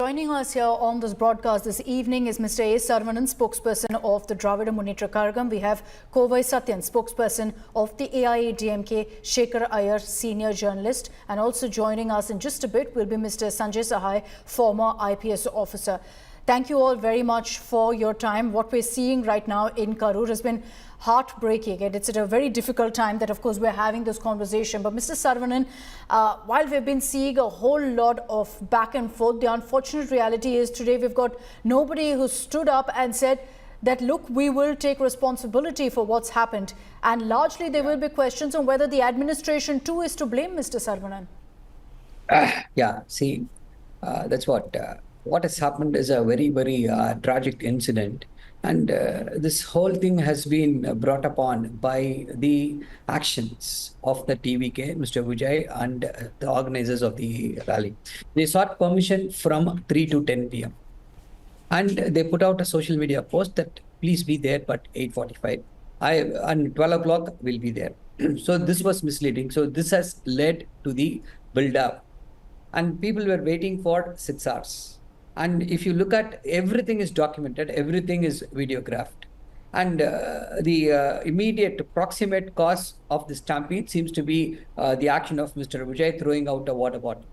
Joining us here on this broadcast this evening is Mr. A. Saravanan, spokesperson of the Dravida Munnetra Kazhagam. We have Kovai Satyan, spokesperson of the AIADMK, Shekhar Iyer, senior journalist. And also joining us in just a bit will be Mr. Sanjay Sahai, former IPS officer. Thank you all very much for your time. What we're seeing right now in Karur has been heartbreaking, and it's at a very difficult time that, of course, we're having this conversation. But Mr. Saravanan, while we've been seeing a whole lot of back and forth, the unfortunate reality is today we've got nobody who stood up and said that, look, we will take responsibility for what's happened. And largely there will be questions on whether the administration too is to blame, Mr. Saravanan. See, that's what has happened is a very, very tragic incident. And this whole thing has been brought upon by the actions of the TVK, Mr. Vijay, and the organizers of the rally. They sought permission from 3 to 10 p.m. And they put out a social media post that please be there, but 8:45. And 12 o'clock will be there. So this was misleading. So this has led to the build-up. And people were waiting for 6 hours. And if you look at, everything is documented, everything is videographed. And the immediate proximate cause of the stampede seems to be the action of Mr. Vijay throwing out a water bottle.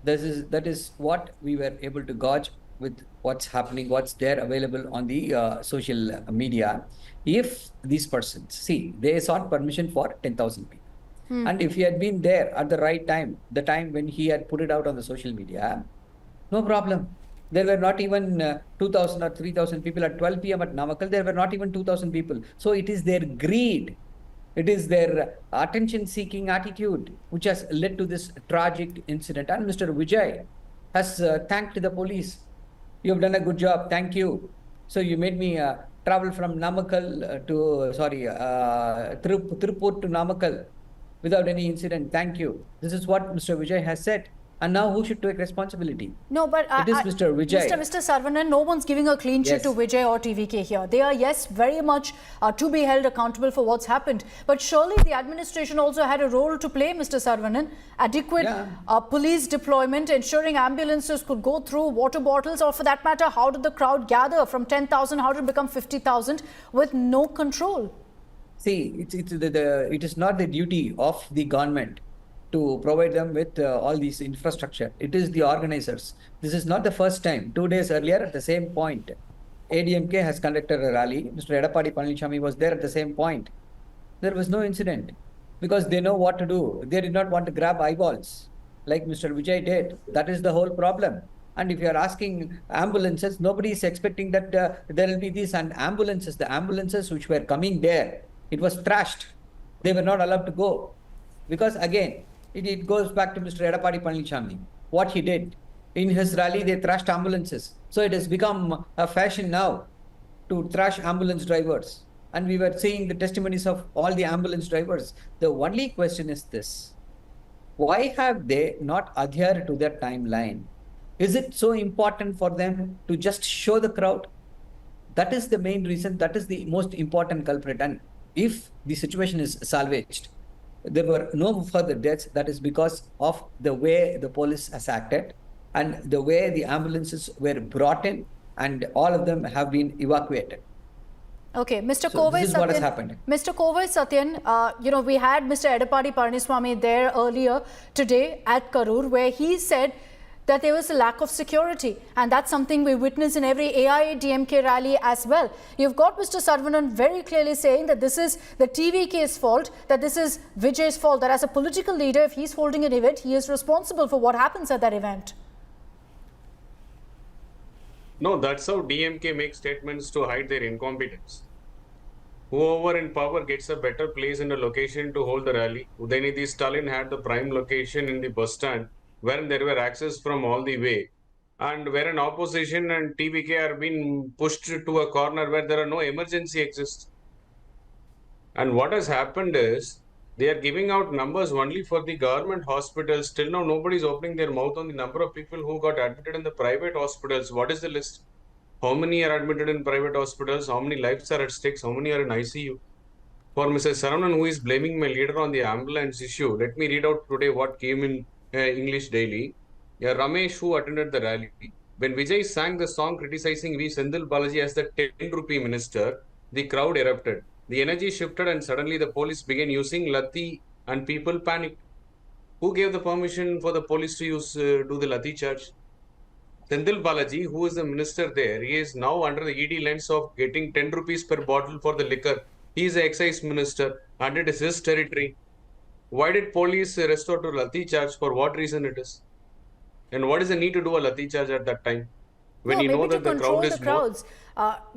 That is what we were able to gauge with what's happening, what's there available on the social media. If these persons, see, they sought permission for 10,000 people. And if he had been there at the right time, the time when he had put it out on the social media, no problem. There were not even 2,000 or 3,000 people at 12 p.m. at Namakkal. There were not even 2,000 people. So it is their greed. It is their attention-seeking attitude which has led to this tragic incident. And Mr. Vijay has thanked the police. You have done a good job. Thank you. So you made me travel from Namakkal Tirupur to Namakkal without any incident. Thank you. This is what Mr. Vijay has said. And now who should take responsibility? No, but it is Mr. Vijay. Mr. Saravanan, no one's giving a clean sheet to Vijay or TVK here. They are, yes, very much to be held accountable for what's happened. But surely the administration also had a role to play, Mr. Saravanan. Adequate police deployment, ensuring ambulances could go through, water bottles, or for that matter, how did the crowd gather from 10,000, how did it become 50,000 with no control? See, it is not the duty of the government to provide them with all these infrastructure. It is the organizers. This is not the first time. 2 days earlier, at the same point, AIADMK has conducted a rally. Mr. Edapadi was there at the same point. There was no incident because they know what to do. They did not want to grab eyeballs like Mr. Vijay did. That is the whole problem. And if you are asking ambulances, nobody is expecting that there will be these ambulances. The ambulances which were coming there, it was thrashed. They were not allowed to go because, again, it goes back to Mr. Edapadi, what he did. In his rally, they thrashed ambulances. So it has become a fashion now to thrash ambulance drivers. And we were seeing the testimonies of all the ambulance drivers. The only question is this: why have they not adhered to their timeline? Is it so important for them to just show the crowd? That is the main reason. That is the most important culprit. And if the situation is salvaged, there were no further deaths. That is because of the way the police has acted and the way the ambulances were brought in, and all of them have been evacuated. Okay, Mr. So Kovai this is Satyan, what has happened. Mr. Kovai Satyan, we had Mr. Edapadi Palaniswamy there earlier today at Karur, where he said that there was a lack of security, and that's something we witness in every AIADMK rally as well. You've got Mr. Saravanan very clearly saying that this is the TVK's fault, that this is Vijay's fault, that as a political leader, if he's holding an event, he is responsible for what happens at that event. No, that's how DMK makes statements to hide their incompetence. Whoever in power gets a better place in a location to hold the rally. Udayanidhi Stalin had the prime location in the bus stand, where there were access from all the way, and where an opposition and TVK are being pushed to a corner where there are no emergency exits. And what has happened is they are giving out numbers only for the government hospitals. Till now, nobody is opening their mouth on the number of people who got admitted in the private hospitals. What is the list? How many are admitted in private hospitals? How many lives are at stake? How many are in ICU? For Mr. Saravanan, who is blaming my leader on the ambulance issue, let me read out today what came in English Daily. Yeah, Ramesh, who attended the rally. When Vijay sang the song criticizing V. Sendil Balaji as the 10 rupee minister, the crowd erupted. The energy shifted and suddenly the police began using Lathi and people panicked. Who gave the permission for the police to do the Lathi charge? Sendil Balaji, who is the minister there, he is now under the ED lens of getting 10 rupees per bottle for the liquor. He is the excise minister and it is his territory. Why did police restore to Lathi charge? For what reason it is? And what is the need to do a Lathi charge at that time? When No, you maybe know to that the control crowd the is more. crowds.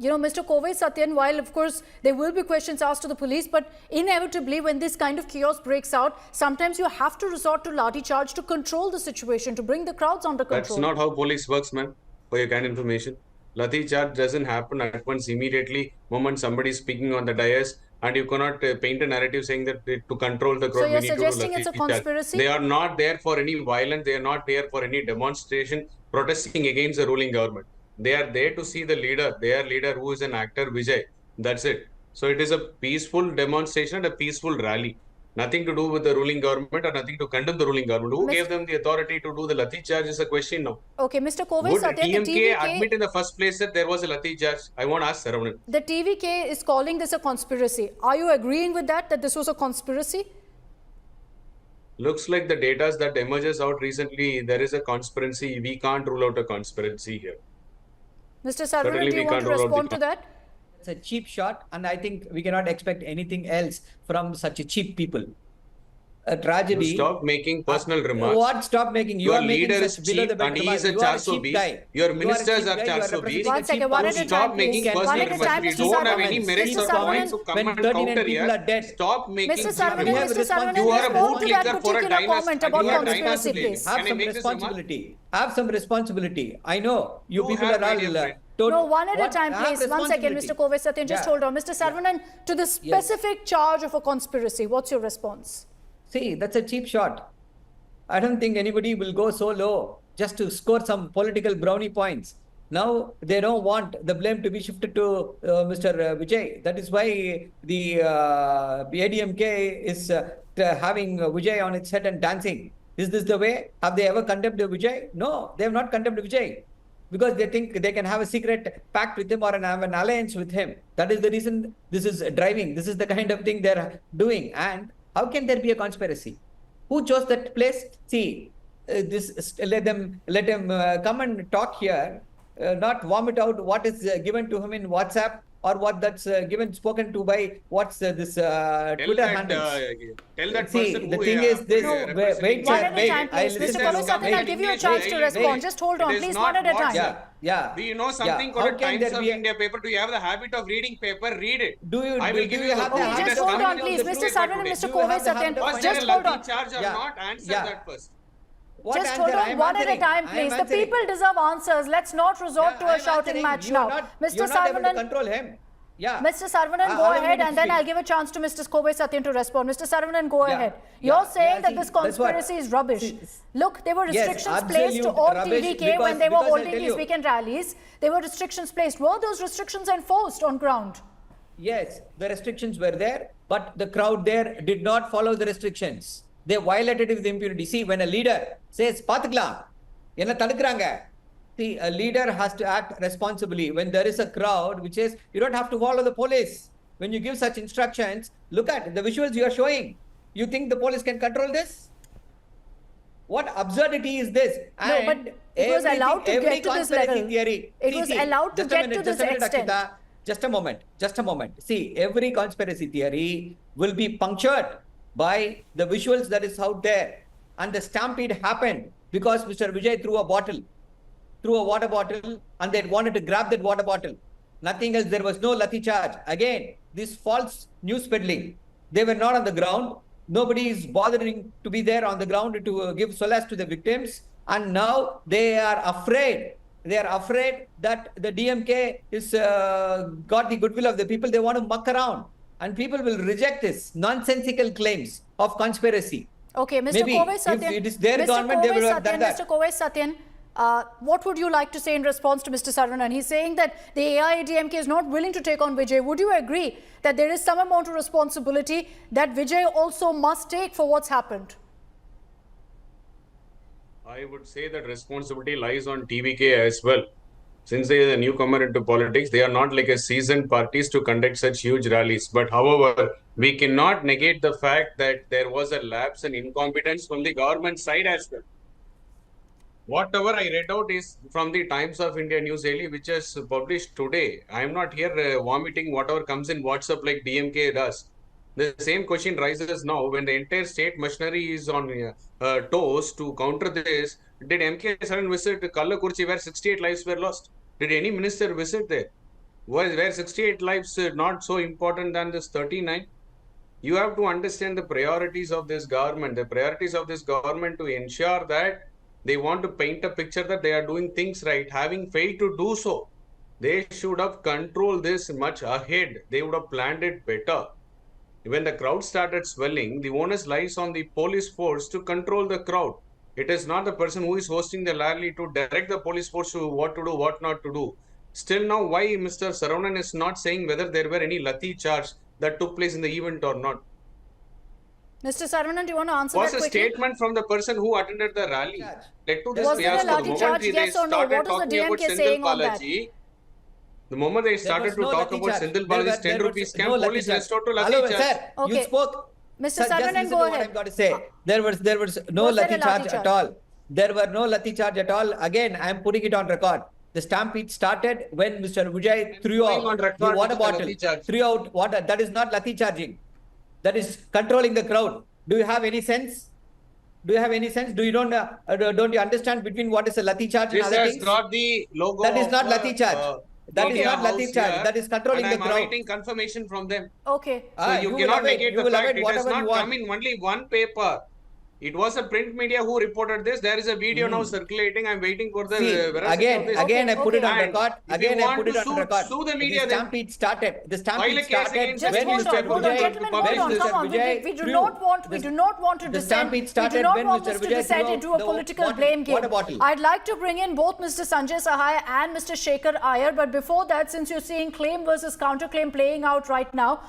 Mr. Kovai Satyan, while of course there will be questions asked to the police, but inevitably when this kind of chaos breaks out, sometimes you have to resort to Lathi charge to control the situation, to bring the crowds under control. That's not how police works, man. For your kind information, Lathi charge doesn't happen at once immediately moment somebody is speaking on the dais, and you cannot paint a narrative saying that to control the crowd So we you're need to do suggesting Lathi it's a charge. conspiracy? They are not there for any violence. They are not there for any demonstration protesting against the ruling government. They are there to see the leader, their leader who is an actor, Vijay. That's it. So it is a peaceful demonstration and a peaceful rally. Nothing to do with the ruling government or nothing to condemn the ruling government. Who gave them the authority to do the Lathi charge is a question now. Okay, Mr. Kovai Would Satyan, the DMK TVK... admit in the first place that there was a Lathi charge? I want to ask Saravanan. The TVK is calling this a conspiracy. Are you agreeing with that this was a conspiracy? Looks like the data that emerges out recently, there is a conspiracy. We can't rule out a conspiracy here. Mr. Saravanan, Certainly do you we want can't to rule out respond the to that? It's a cheap shot, and I think we cannot expect anything else from such a cheap people. A tragedy. You stop making personal remarks. What? Stop making? Your are making leader such is below cheap the belt and he remarks. is a You are 400 cheap guy. Your You are a ministers cheap are guy. You 400 representing One a cheap second, one at a policy. time, Stop making please. personal One at a remarks. time, We Mr. don't have Saravanan. any merits Mr. or points Saravanan, to come when and 39 counter people here. are dead. Stop making Mr. cheap Saravanan, remarks. Mr. Saravanan, You are a respond to that bootlegger for a particular dynasty. comment about You are a conspiracy, dynasty. please. Can Have I some make this remark? responsibility. Have some responsibility. I know you people have, are my dear all. friend. No, one at a time, Have please. 1 second, responsibility. Mr. Kovai Satyan, just Yeah. hold on. Mr. Saravanan, to the specific charge of a conspiracy, what's your response? See, that's a cheap shot. I don't think anybody will go so low just to score some political brownie points. Now they don't want the blame to be shifted to Mr. Vijay. That is why the AIADMK is having Vijay on its head and dancing. Is this the way? Have they ever condemned Vijay? No, they have not condemned Vijay because they think they can have a secret pact with him or have an alliance with him. That is the reason this is driving. This is the kind of thing they're doing. And how can there be a conspiracy? Who chose that place? See, let them come and talk here, not vomit out what is given to him in WhatsApp or what that's spoken to by this Twitter handles. Tell that See, person the who thing is this. representing One sir, at a time, please. listen Mr. to Kovai you. Satyan, I'll give you a chance to respond. Just hold on, It is please. not One at a what, time. sir. Yeah. Do you know something Yeah. called How a can Times there of be a- India paper? Do you have the habit of reading paper? Read it. Do you- I will do give you you the have the book. Okay, habit It just has hold come on, in please. the Mr. newspaper Saravanan, today. Mr. You Kovai have the Satyan, habit of First, just whether hold on. Lathi charge or Yeah. not, answer Yeah. that first. What Just answer? hold on, I'm one at a answering. time, I'm please. The answering. people deserve answers. Let's not resort to a I'm shouting answering. match You're now. not- Mr. you're not able to Saravanan, control him. Yeah. Mr. Saravanan, go allow me ahead to and then speak. I'll give a chance to Mr. Kovai Satyan to respond. Mr. Saravanan, go Yeah. ahead. Yeah. You're saying Yeah, that see, this that's what- conspiracy is rubbish. See, Look, there were yes, restrictions placed absolute on rubbish TVK when they were because I'll holding tell these you. weekend rallies. There were restrictions placed. Were those restrictions enforced on ground? Yes, the restrictions were there, but the crowd there did not follow the restrictions. They violated it with impunity. See, when a leader says, "Pathikalam, enna tadukkranga." See, a leader has to act responsibly. When there is a crowd which says, "You don't have to follow the police." When you give such instructions, look at the visuals you are showing. You think the police can control this? What absurdity is this? No, but it was allowed to every get to this conspiracy level. theory. It was allowed to just a get minute, to just this a minute, extent. Akshita. Just a moment. See, every conspiracy theory will be punctured by the visuals that is out there. And the stampede happened because Mr. Vijay threw a water bottle, and they wanted to grab that water bottle. Nothing else. There was no Lathi charge. Again, this false news peddling. They were not on the ground. Nobody is bothering to be there on the ground to give solace to the victims. And now they are afraid. They are afraid that the DMK is got the goodwill of the people. They want to muck around. And people will reject this nonsensical claims of conspiracy. Okay, Mr. Maybe Kovai if Satyan. it is their Mr. government, they Kovai will have Satyan, done that. Mr. Kovai Satyan, what would you like to say in response to Mr. Saravanan? He's saying that the AIADMK is not willing to take on Vijay. Would you agree that there is some amount of responsibility that Vijay also must take for what's happened? I would say that responsibility lies on TVK as well. Since they are a newcomer into politics, they are not like a seasoned parties to conduct such huge rallies. But however, we cannot negate the fact that there was a lapse and incompetence from the government side as well. Whatever I read out is from the Times of India News Daily, which is published today. I am not here vomiting whatever comes in WhatsApp like DMK does. The same question rises now when the entire state machinery is on toes to counter this. Did MK sudden visit Kallakurchi where 68 lives were lost? Did any minister visit there? Were 68 lives not so important than this 39? You have to understand the priorities of this government. The priorities of this government to ensure that they want to paint a picture that they are doing things right, having failed to do so. They should have controlled this much ahead. They would have planned it better. When the crowd started swelling, the onus lies on the police force to control the crowd. It is not the person who is hosting the rally to direct the police force to what to do, what not to do. Still now, why Mr. Saravanan is not saying whether there were any Lathi charge that took place in the event or not? Mr. Saravanan, do you want to answer Was that a quickly? statement from the person who attended the rally led to this Was there a fiasco. Lathi charge, yes or no? What is the DMK saying on that? The moment they started to talk about Senthil Balaji's 10 rupees scam, police restored to Lathi charge. Sir, Okay. you spoke. Mr. Sir, just Saravanan, listen go to what ahead. I've got to say. There was no Was there a Lathi Lathi charge charge? at all. There were no Lathi charge at all. Again, I am putting it on record. The stampede started when Mr. Vijay threw putting on out record the water with the bottle. Lathi charge. Threw out water. That is not Lathi charging. That is controlling the crowd. Do you have any sense? Do you have any sense? Don't you understand between what is a Lathi charge and This other has things? got the logo. That is not of, Lathi charge. That is media not Lathi house charge. here, That is controlling and the I'm crowd. awaiting confirmation from them. Okay. So you will cannot have it. negate You the will have fact it it has whatever not you want. come in only one paper. It was a print media who reported this. There is a video now circulating. I'm waiting for the See, veracity of this. again, I put it on And record. if you Again, I want put it to on record. sue the media, The then stampede started. The file a stampede case started against Just when hold Mr. on, hold on, Vijay gentlemen, hold on. published Come on. Vijay We do threw not want to the descend. stampede We do started not when want Mr. this to Vijay descend threw into a the political water- blame game. water bottle. I'd like to bring in both Mr. Sanjay Sahai and Mr. Shekhar Iyer, but before that, since you're seeing claim versus counterclaim playing out right now,